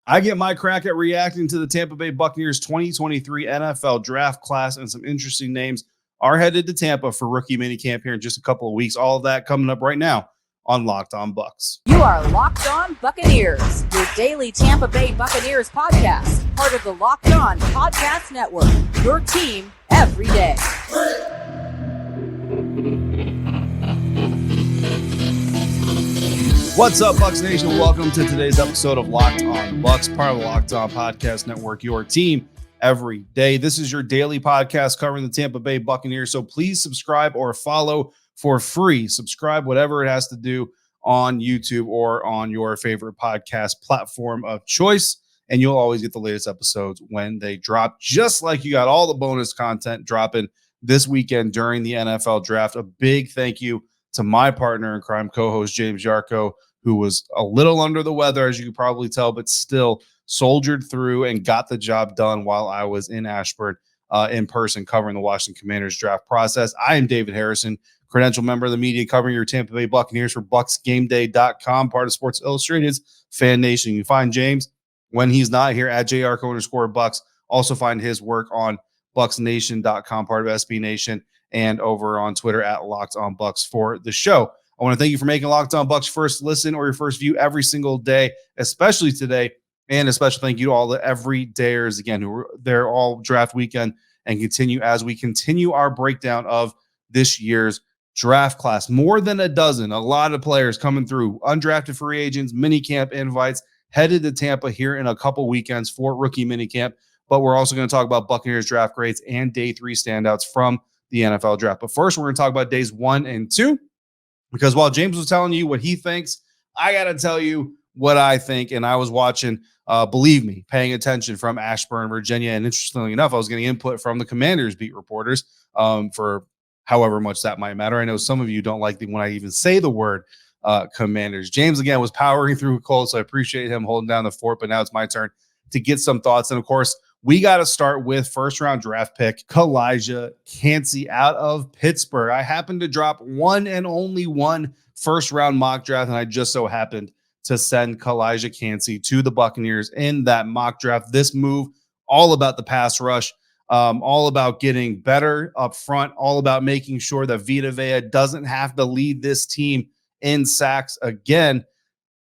I get my crack at reacting to the Tampa Bay Buccaneers 2023 NFL draft class, and some interesting names are headed to Tampa for rookie minicamp here in just a couple of weeks. All of that coming up right now on Locked On Bucs. You are Locked On Buccaneers, your daily Tampa Bay Buccaneers podcast, part of the Locked On Podcast Network, your team every day. What's up, Bucs Nation? Welcome to today's episode of Locked On Bucs, part of the Locked On Podcast Network, your team every day. This is your daily podcast covering the Tampa Bay Buccaneers, so please subscribe or follow for free. Subscribe, whatever it has to do, on YouTube or on your favorite podcast platform of choice, and you'll always get the latest episodes when they drop, just like you got all the bonus content dropping this weekend during the NFL draft. A big thank you to my partner in crime, co-host James Yarcho, who was a little under the weather, as you can probably tell, but still soldiered through and got the job done while I was in Ashburn in person covering the Washington Commanders draft process. I am David Harrison, credential member of the media covering your Tampa Bay Buccaneers for BucsGameDay.com, part of Sports Illustrated's Fan Nation. You can find James when he's not here at JRCO_Bucs. Also find his work on BucsNation.com, part of SB Nation, and over on Twitter at Locked On Bucs for the show. I want to thank you for making Locked On Bucs first listen or your first view every single day, especially today. And a special thank you to all the everydayers, again, who are there all draft weekend and continue as we continue our breakdown of this year's draft class. More than a dozen, a lot of players coming through, undrafted free agents, minicamp invites, headed to Tampa here in a couple weekends for rookie minicamp. But we're also going to talk about Buccaneers draft grades and day 3 standouts from the NFL draft. But first, we're going to talk about days 1 and 2, because while James was telling you what he thinks, I got to tell you what I think. And I was watching, believe me, paying attention from Ashburn, Virginia. And interestingly enough, I was getting input from the Commanders beat reporters for however much that might matter. I know some of you don't like when I even say the word Commanders. James, again, was powering through a cold, so I appreciate him holding down the fort. But now it's my turn to get some thoughts. And of course, we got to start with first-round draft pick Calijah Kancey out of Pittsburgh. I happened to drop one and only one first-round mock draft, and I just so happened to send Calijah Kancey to the Buccaneers in that mock draft. This move, all about the pass rush, all about getting better up front, all about making sure that Vita Vea doesn't have to lead this team in sacks again.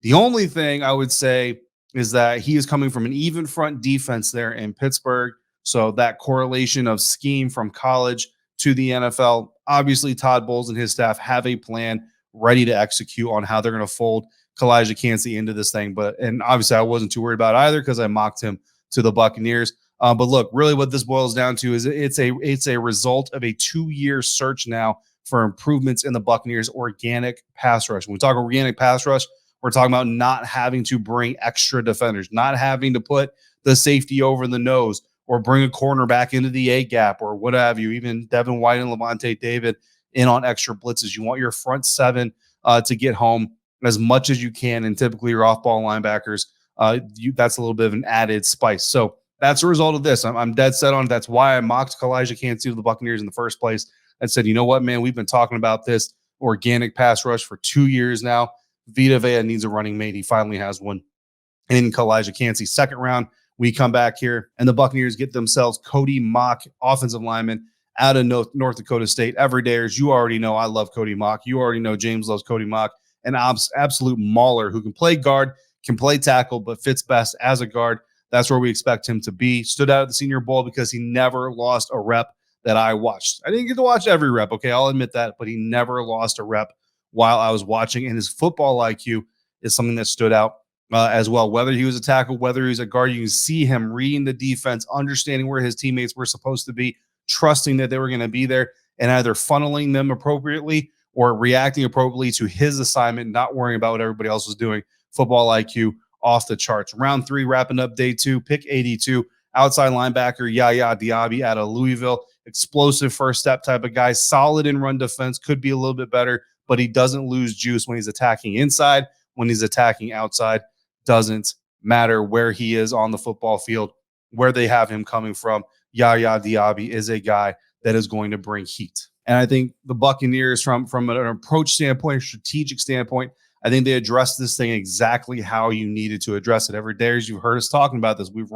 The only thing I would say is that he is coming from an even front defense there in Pittsburgh. So that correlation of scheme from college to the NFL, obviously Todd Bowles and his staff have a plan ready to execute on how they're going to fold Calijah Kancey into this thing. And obviously I wasn't too worried about either because I mocked him to the Buccaneers. But look, really what this boils down to is it's a result of a 2-year search now for improvements in the Buccaneers' organic pass rush. When we talk organic pass rush, we're talking about not having to bring extra defenders, not having to put the safety over the nose or bring a cornerback into the A gap or what have you, even Devin White and Levante David in on extra blitzes. You want your front 7 to get home as much as you can, and typically your off-ball linebackers, that's a little bit of an added spice. So that's a result of this. I'm dead set on it. That's why I mocked Calijah Kancey to the Buccaneers in the first place. I said, you know what, man, we've been talking about this organic pass rush for 2 years now. Vita Vea needs a running mate. He finally has one in Calijah Kancey. Second round, we come back here, and the Buccaneers get themselves Cody Mock, offensive lineman out of North Dakota State. Everydayers, you already know I love Cody Mock. You already know James loves Cody Mock, an absolute mauler who can play guard, can play tackle, but fits best as a guard. That's where we expect him to be. Stood out at the Senior Bowl because he never lost a rep that I watched. I didn't get to watch every rep, okay? I'll admit that, but he never lost a rep while I was watching, and his football IQ is something that stood out as well. Whether he was a tackle, whether he was a guard, you can see him reading the defense, understanding where his teammates were supposed to be, trusting that they were going to be there, and either funneling them appropriately or reacting appropriately to his assignment, not worrying about what everybody else was doing. Football IQ off the charts. Round 3, wrapping up day 2, pick 82, outside linebacker Yaya Diaby out of Louisville. Explosive first step type of guy, solid in run defense, could be a little bit better, but he doesn't lose juice when he's attacking inside. When he's attacking outside, doesn't matter where he is on the football field, where they have him coming from. Yaya Diaby is a guy that is going to bring heat. And I think the Buccaneers, from an approach standpoint, a strategic standpoint, I think they addressed this thing exactly how you needed to address it. Every day, as you've heard us talking about this, we've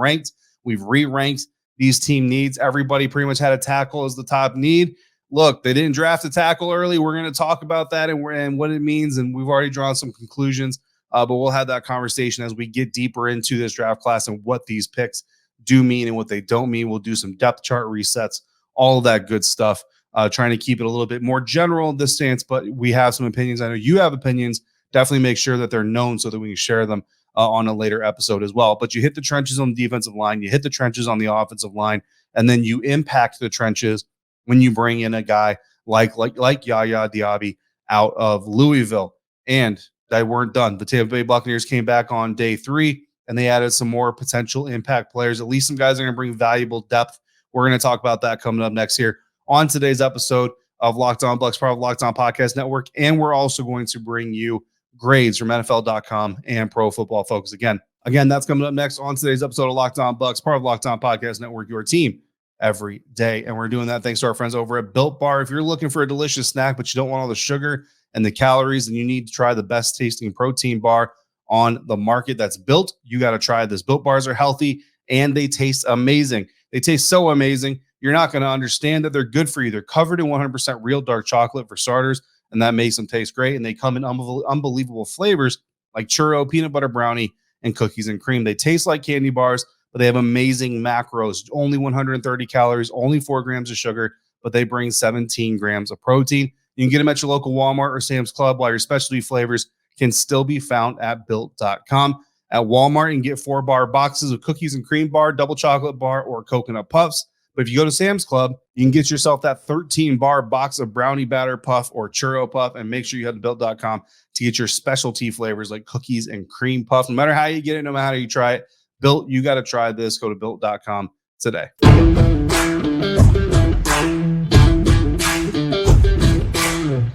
re-ranked these team needs. Everybody pretty much had a tackle as the top need. Look, they didn't draft a tackle early. We're going to talk about that and what it means, and we've already drawn some conclusions, but we'll have that conversation as we get deeper into this draft class and what these picks do mean and what they don't mean. We'll do some depth chart resets, all of that good stuff, trying to keep it a little bit more general in this stance, but we have some opinions. I know you have opinions. Definitely make sure that they're known so that we can share them on a later episode as well. But you hit the trenches on the defensive line, you hit the trenches on the offensive line, and then you impact the trenches when you bring in a guy like Yaya Diaby out of Louisville. And they weren't done. The Tampa Bay Buccaneers came back on day 3, and they added some more potential impact players. At least some guys are going to bring valuable depth. We're going to talk about that coming up next here on today's episode of Locked On Bucs, part of Locked On Podcast Network. And we're also going to bring you grades from NFL.com and Pro Football Focus. Again, that's coming up next on today's episode of Locked On Bucs, part of Locked On Podcast Network, your team every day. And we're doing that thanks to our friends over at Built Bar. If you're looking for a delicious snack, but you don't want all the sugar and the calories, then you need to try the best tasting protein bar on the market that's built. You got to try this. Built Bars are healthy and they taste amazing. They taste so amazing, you're not going to understand that they're good for you. They're covered in 100% real dark chocolate for starters, and that makes them taste great. And they come in unbelievable flavors like churro, peanut butter brownie, and cookies and cream. They taste like candy bars, but they have amazing macros. Only 130 calories, only 4 grams of sugar, but they bring 17 grams of protein. You can get them at your local Walmart or Sam's Club, while your specialty flavors can still be found at Built.com. At Walmart, you can get 4-bar boxes of cookies and cream bar, double chocolate bar, or coconut puffs. But if you go to Sam's Club, you can get yourself that 13-bar box of brownie batter puff or churro puff, and make sure you head to Built.com to get your specialty flavors like cookies and cream puff. No matter how you get it, no matter how you try it, Built, you got to try this. Go to Built.com today.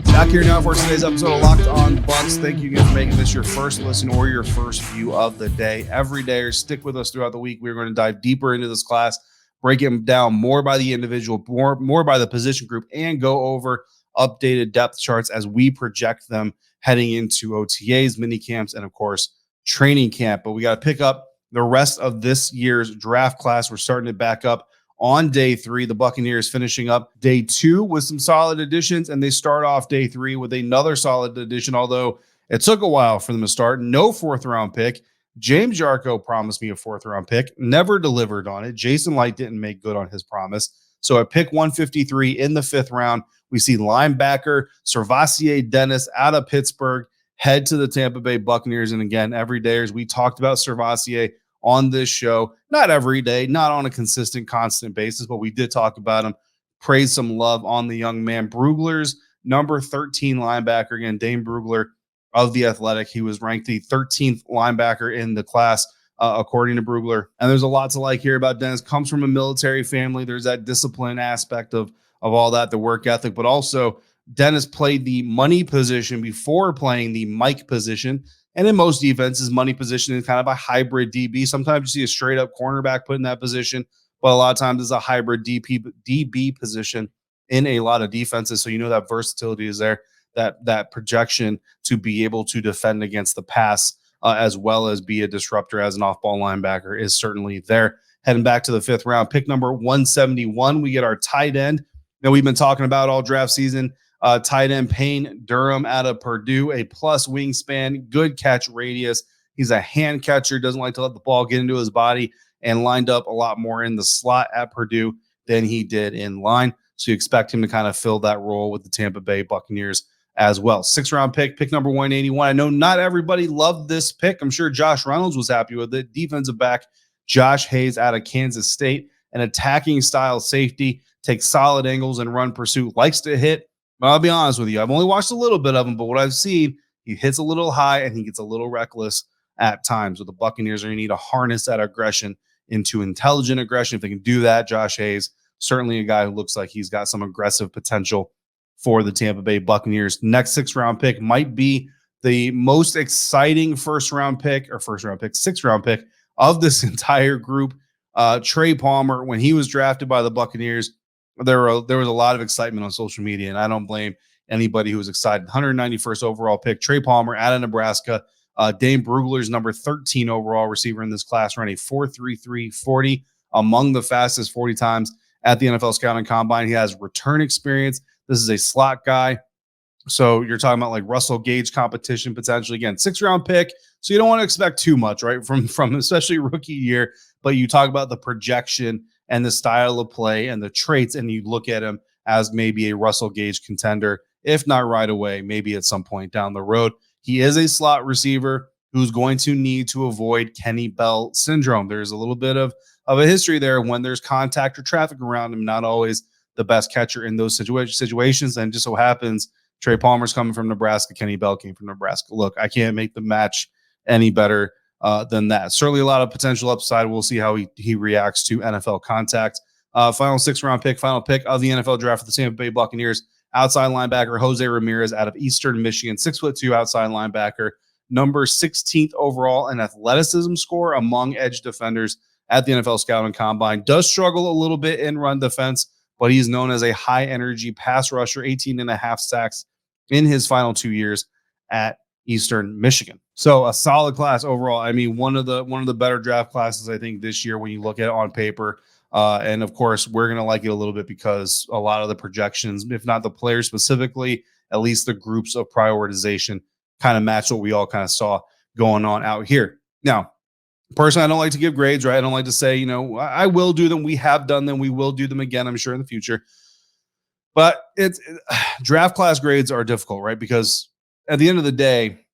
Back here now for today's episode of Locked On Bucs. Thank you again for making this your first listen or your first view of the day. Every day, or stick with us throughout the week. We're going to dive deeper into this class, break them down more by the individual, more by the position group, and go over updated depth charts as we project them heading into OTAs, mini camps, and of course, training camp. But we got to pick up the rest of this year's draft class. We're starting it back up on day 3. The Buccaneers finishing up day 2 with some solid additions, and they start off day 3 with another solid addition, although it took a while for them to start. No 4th-round pick. James Yarcho promised me a 4th-round pick, never delivered on it. Jason Light didn't make good on his promise. So at pick 153 in the 5th round, we see linebacker Servassier Dennis out of Pittsburgh head to the Tampa Bay Buccaneers. And again, every day, as we talked about Servassier on this show, not every day, not on a consistent, constant basis, but we did talk about him, praise some love on the young man. Brugler's number 13 linebacker, again, Dane Brugler of The Athletic. He was ranked the 13th linebacker in the class, according to Brugler. And there's a lot to like here about Dennis. Comes from a military family. There's that discipline aspect of all that, the work ethic, but also Dennis played the money position before playing the Mike position. And in most defenses, money position is kind of a hybrid DB. Sometimes you see a straight up cornerback put in that position, but a lot of times it's a hybrid DB position in a lot of defenses. So you know that versatility is there, that projection to be able to defend against the pass, as well as be a disruptor as an off-ball linebacker is certainly there. Heading back to the 5th round, pick number 171, we get our tight end that we've been talking about all draft season. Tight end Payne Durham out of Purdue, a plus wingspan, good catch radius. He's a hand catcher, doesn't like to let the ball get into his body, and lined up a lot more in the slot at Purdue than he did in line. So you expect him to kind of fill that role with the Tampa Bay Buccaneers as well. 6th round pick number 181. I know not everybody loved this pick. I'm sure Josh Reynolds was happy with it. Defensive back Josh Hayes out of Kansas State, an attacking style safety, takes solid angles and run pursuit, likes to hit. But I'll be honest with you, I've only watched a little bit of him, but what I've seen, he hits a little high and he gets a little reckless at times. With the Buccaneers are going to need to harness that aggression into intelligent aggression. If they can do that, Josh Hayes, certainly a guy who looks like he's got some aggressive potential for the Tampa Bay Buccaneers. Next 6th round pick might be the most exciting 6th round pick of this entire group. Trey Palmer, when he was drafted by the Buccaneers, there was a lot of excitement on social media, and I don't blame anybody who was excited. 191st overall pick, Trey Palmer out of Nebraska. Dane Brugler's number 13 overall receiver in this class, ran a 4.33 40, among the fastest 40 times at the NFL Scouting Combine. He has return experience. This is a slot guy. So you're talking about like Russell Gage competition potentially. Again, 6th-round pick. So you don't want to expect too much, right? From especially rookie year. But you talk about the projection and the style of play and the traits, and you look at him as maybe a Russell Gage contender, if not right away, maybe at some point down the road. He is a slot receiver who's going to need to avoid Kenny Bell syndrome. There's a little bit of a history there when there's contact or traffic around him, not always the best catcher in those situations. And just so happens, Trey Palmer's coming from Nebraska. Kenny Bell came from Nebraska. Look, I can't make the match any better than that. Certainly a lot of potential upside. We'll see how he reacts to NFL contact. Final 6th-round pick, final pick of the NFL draft for the Tampa Bay Buccaneers. Outside linebacker Jose Ramirez out of Eastern Michigan, 6'2" outside linebacker, number 16th overall in athleticism score among edge defenders at the NFL Scouting Combine. Does struggle a little bit in run defense, but he's known as a high-energy pass rusher, 18.5 sacks in his final 2 years at Eastern Michigan. So a solid class overall. I mean, one of the better draft classes, I think, this year when you look at it on paper. And of course, we're going to like it a little bit because a lot of the projections, if not the players specifically, at least the groups of prioritization kind of match what we all kind of saw going on out here. Now, personally, I don't like to give grades, right? I don't like to say, I will do them. We have done them. We will do them again, I'm sure, in the future. But draft class grades are difficult, right? Because at the end of the day,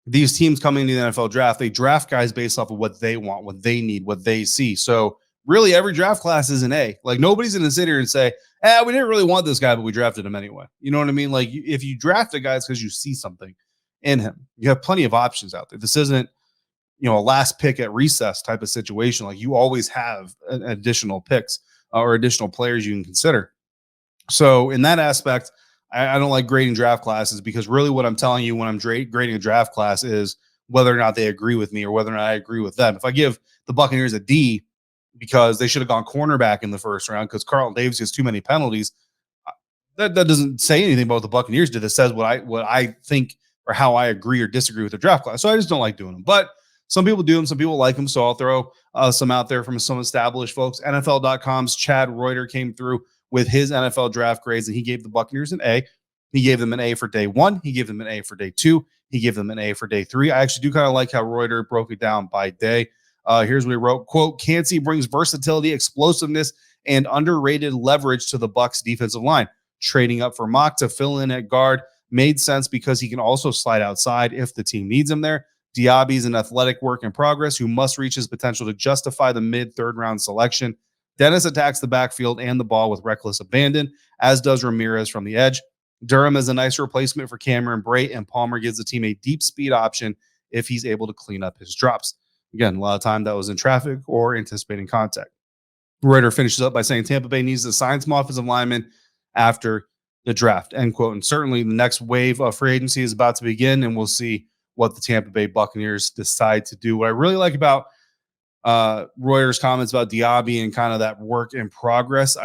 these teams coming into the NFL draft, they draft guys based off of what they want, what they need, what they see. So really, every draft class is an A. Like, nobody's going to sit here and say, we didn't really want this guy, but we drafted him anyway. You know what I mean? Like, if you draft a guy, it's because you see something in him. You have plenty of options out there. This isn't, a last pick at recess type of situation. Like, you always have additional picks or additional players you can consider. So in that aspect, I don't like grading draft classes because really what I'm telling you when I'm grading a draft class is whether or not they agree with me or whether or not I agree with them. If I give the Buccaneers a D because they should have gone cornerback in the first round because Carlton Davis has too many penalties, that doesn't say anything about what the Buccaneers did. It says what I think or how I agree or disagree with the draft class. So I just don't like doing them. But some people do them. Some people like them. So I'll throw some out there from some established folks. NFL.com's Chad Reuter came through with his NFL draft grades, and he gave the Buccaneers an A. He gave them an A for day 1. He gave them an A for day 2. He gave them an A for day 3. I actually do kind of like how Reuter broke it down by day. Here's what he wrote, quote, Cansey brings versatility, explosiveness, and underrated leverage to the Bucs defensive line. Trading up for Mock to fill in at guard made sense because he can also slide outside if the team needs him there. Diaby's an athletic work in progress who must reach his potential to justify the mid-third round selection. Dennis attacks the backfield and the ball with reckless abandon, as does Ramirez from the edge. Durham is a nice replacement for Cameron Brate, and Palmer gives the team a deep speed option if he's able to clean up his drops. Again, a lot of time that was in traffic or anticipating contact. Reuter finishes up by saying Tampa Bay needs to sign some offensive linemen after the draft, end quote. And certainly the next wave of free agency is about to begin, and we'll see what the Tampa Bay Buccaneers decide to do. What I really like about Reuter's comments about Diaby and kind of that work in progress.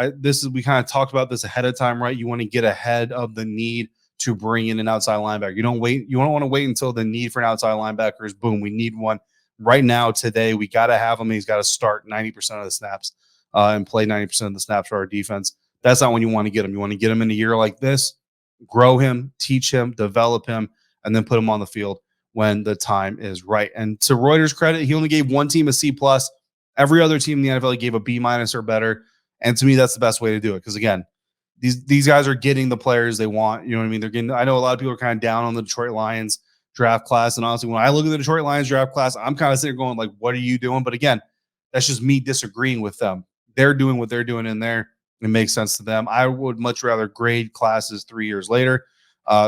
We kind of talked about this ahead of time, right? You want to get ahead of the need to bring in an outside linebacker. You don't want to wait until the need for an outside linebacker is boom. We need one right now today. We got to have him. He's got to start 90% of the snaps and play 90% of the snaps for our defense. That's not when you want to get him. You want to get him in a year like this, grow him, teach him, develop him, and then put him on the field when the time is right. And to Reuter's credit, he only gave one team a C+. Every other team in the NFL gave a B- or better. And to me, that's the best way to do it. Because again, these guys are getting the players they want. You know what I mean? They're getting. I know a lot of people are kind of down on the Detroit Lions draft class. And honestly, when I look at the Detroit Lions draft class, I'm kind of sitting there going like, what are you doing? But again, that's just me disagreeing with them. They're doing what they're doing in there. It makes sense to them. I would much rather grade classes 3 years later.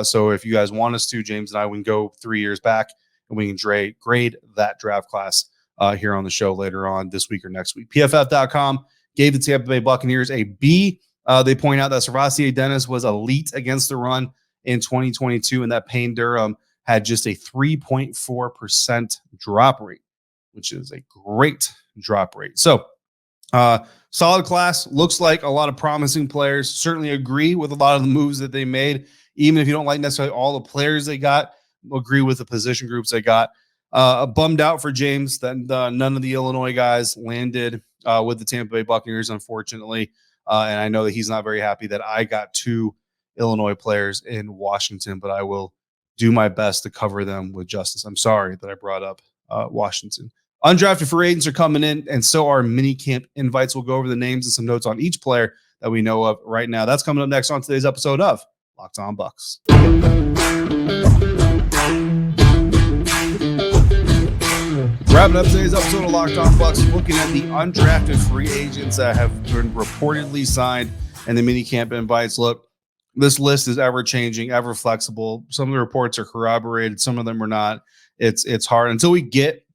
So if you guys want us to, James and I, we can go 3 years back and we can grade that draft class here on the show later on this week or next week. PFF.com gave the Tampa Bay Buccaneers a B. They point out that Servassier Dennis was elite against the run in 2022, and that Payne Durham had just a 3.4% drop rate, which is a great drop rate. So solid class. Looks like a lot of promising players. Certainly agree with a lot of the moves that they made even if you don't like necessarily all the players they got, agree with the position groups they got. Bummed out for James that none of the Illinois guys landed with the Tampa Bay Buccaneers, unfortunately. And I know that he's not very happy that I got 2 Illinois players in Washington, but I will do my best to cover them with justice. I'm sorry that I brought up Washington. Undrafted free agents are coming in, and so are minicamp invites. We'll go over the names and some notes on each player that we know of right now. That's coming up next on today's episode of Locked On Bucs. Wrapping up today's episode of Locked On Bucs, looking at the undrafted free agents that have been reportedly signed and the minicamp invites. Look, this list is ever changing, ever flexible. Some of the reports are corroborated, some of them are not. It's hard until we get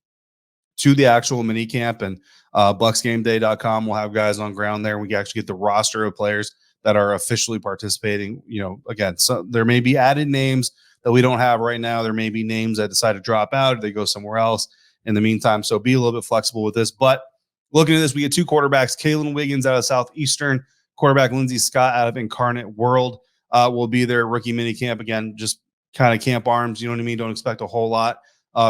to the actual minicamp, and bucksgameday.com will have guys on ground there. We can actually get the roster of players that are officially participating. Again, so there may be added names that we don't have right now. There may be names that decide to drop out or they go somewhere else in the meantime. So be a little bit flexible with this. But looking at this, we get 2 quarterbacks. Kalen Wiggins out of Southeastern, quarterback Lindsey Scott out of Incarnate World will be their rookie minicamp. Again, just kind of camp arms. You know what I mean? Don't expect a whole lot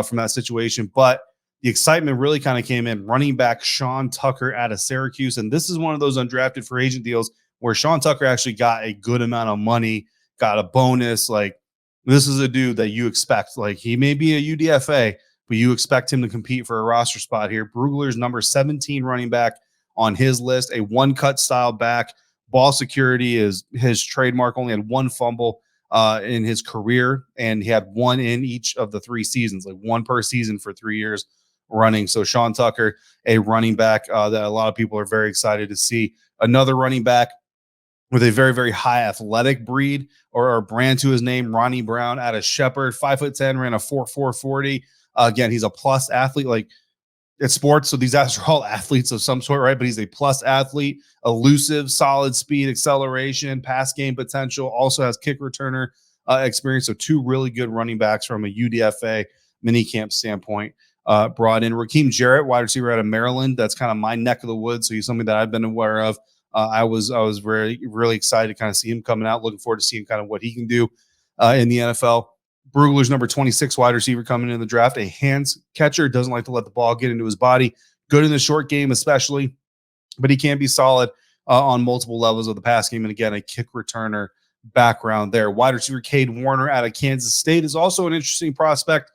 from that situation. But the excitement really kind of came in. Running back Sean Tucker out of Syracuse. And this is one of those undrafted free agent deals where Sean Tucker actually got a good amount of money, got a bonus. Like, this is a dude that you expect. Like, he may be a UDFA, but you expect him to compete for a roster spot here. Brugler's number 17 running back on his list, a one-cut style back. Ball security is his trademark. Only had 1 fumble in his career, and he had 1 in each of the 3 seasons, like 1 per season for 3 years running. So Sean Tucker, a running back that a lot of people are very excited to see. Another running back with a very, very high athletic breed or brand to his name, Ronnie Brown out of Shepherd, 5'10", ran a 4.4 40. Again, he's a plus athlete. Like, it's sports, so these guys are all athletes of some sort, right? But he's a plus athlete, elusive, solid speed, acceleration, pass game potential, also has kick returner experience. So 2 really good running backs from a UDFA minicamp standpoint. Brought in Raheem Jarrett, wide receiver out of Maryland. That's kind of my neck of the woods, so he's something that I've been aware of. I was really excited to kind of see him coming out. Looking forward to seeing kind of what he can do in the NFL. Brugler's number 26 wide receiver coming in the draft, a hands catcher, doesn't like to let the ball get into his body. Good in the short game especially, but he can be solid on multiple levels of the pass game. And again, a kick returner background there. Wide receiver Cade Warner out of Kansas State is also an interesting prospect.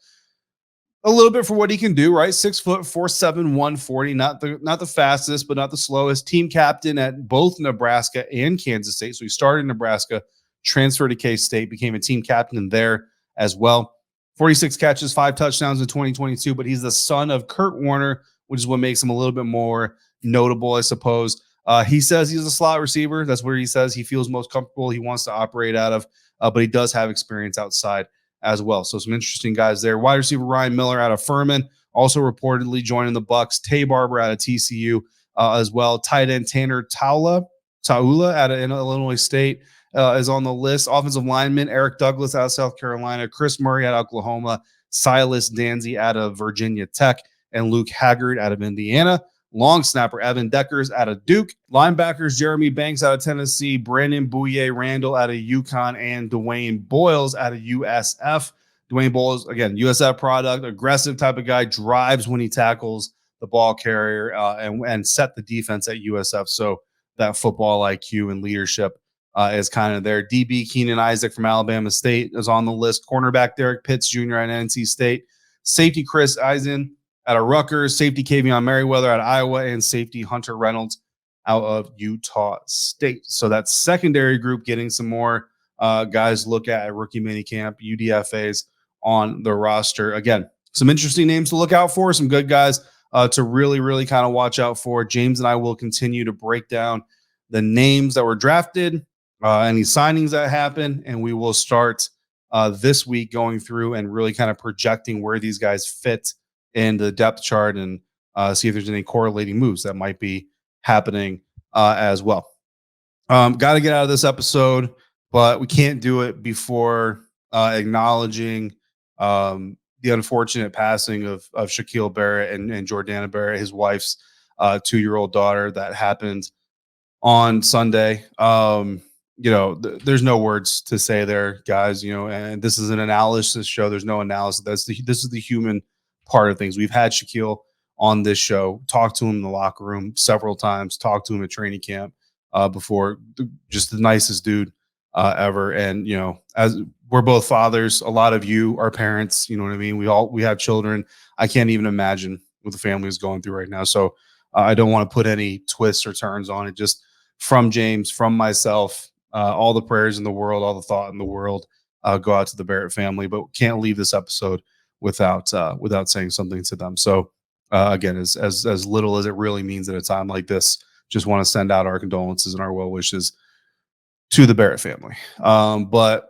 A little bit for what he can do, right? 6 foot, 4'7", 140. Not the fastest, but not the slowest. Team captain at both Nebraska and Kansas State. So he started in Nebraska, transferred to K-State, became a team captain there as well. 46 catches, 5 touchdowns in 2022, but he's the son of Kurt Warner, which is what makes him a little bit more notable, I suppose. He says he's a slot receiver. That's where he says he feels most comfortable. He wants to operate out of, but he does have experience outside as well. So some interesting guys there. Wide receiver Ryan Miller out of Furman, also reportedly joining the Bucs. Tay Barber out of TCU as well. Tight end Tanner Taula out of Illinois State is on the list. Offensive lineman Eric Douglas out of South Carolina. Chris Murray out of Oklahoma. Silas Danzy out of Virginia Tech. And Luke Haggard out of Indiana. Long snapper Evan Deckers out of Duke. Linebackers Jeremy Banks out of Tennessee. Brandon Bouye Randall out of UConn. And Dwayne Boyles out of USF. Dwayne Boyles, again, USF product, aggressive type of guy, drives when he tackles the ball carrier and set the defense at USF. So that football IQ and leadership is kind of there. DB Keenan Isaac from Alabama State is on the list. Cornerback Derek Pitts Jr. at NC State. Safety Chris Eisen out of Rutgers, safety Kavion Merriweather out of Iowa, and safety Hunter Reynolds out of Utah State. So that secondary group getting some more guys look at rookie minicamp, UDFAs on the roster. Again, some interesting names to look out for, some good guys to really, really kind of watch out for. James and I will continue to break down the names that were drafted, any signings that happened, and we will start this week going through and really kind of projecting where these guys fit in the depth chart and see if there's any correlating moves that might be happening as well. Got to get out of this episode, but we can't do it before acknowledging the unfortunate passing of Shaquille Barrett and Jordana Barrett, his wife's 2-year-old daughter. That happened on Sunday. there's no words to say there, guys, and this is an analysis show. There's no analysis. This is the human part of things. We've had Shaquille on this show, talked to him in the locker room several times, talked to him at training camp before, just the nicest dude ever. And, as we're both fathers, a lot of you are parents, you know what I mean? We have children. I can't even imagine what the family is going through right now. So I don't want to put any twists or turns on it. Just from James, from myself, all the prayers in the world, all the thought in the world go out to the Barrett family, but can't leave this episode without saying something to them. So again, as little as it really means at a time like this, just want to send out our condolences and our well wishes to the Barrett family. But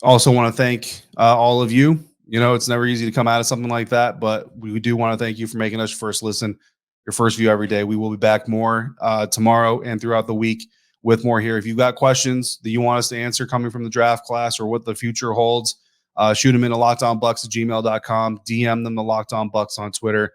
also want to thank all of you. It's never easy to come out of something like that, but we do want to thank you for making us your first listen, your first view every day. We will be back more tomorrow and throughout the week with more here. If you've got questions that you want us to answer coming from the draft class or what the future holds, shoot them in to lockedonbucks@gmail.com. DM them to Locked On Bucs on Twitter.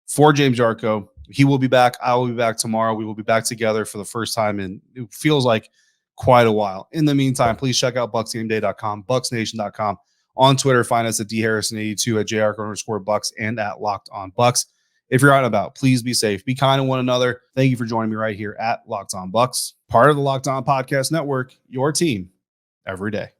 For James Yarcho, he will be back. I will be back tomorrow. We will be back together for the first time in, it feels like, quite a while. In the meantime, please check out bucksgameday.com, bucksnation.com. On Twitter, find us at dharrison82, at jrco_bucks, and at Locked On Bucs. If you're out and about, please be safe. Be kind to one another. Thank you for joining me right here at Locked On Bucs, part of the Locked On Podcast Network, your team every day.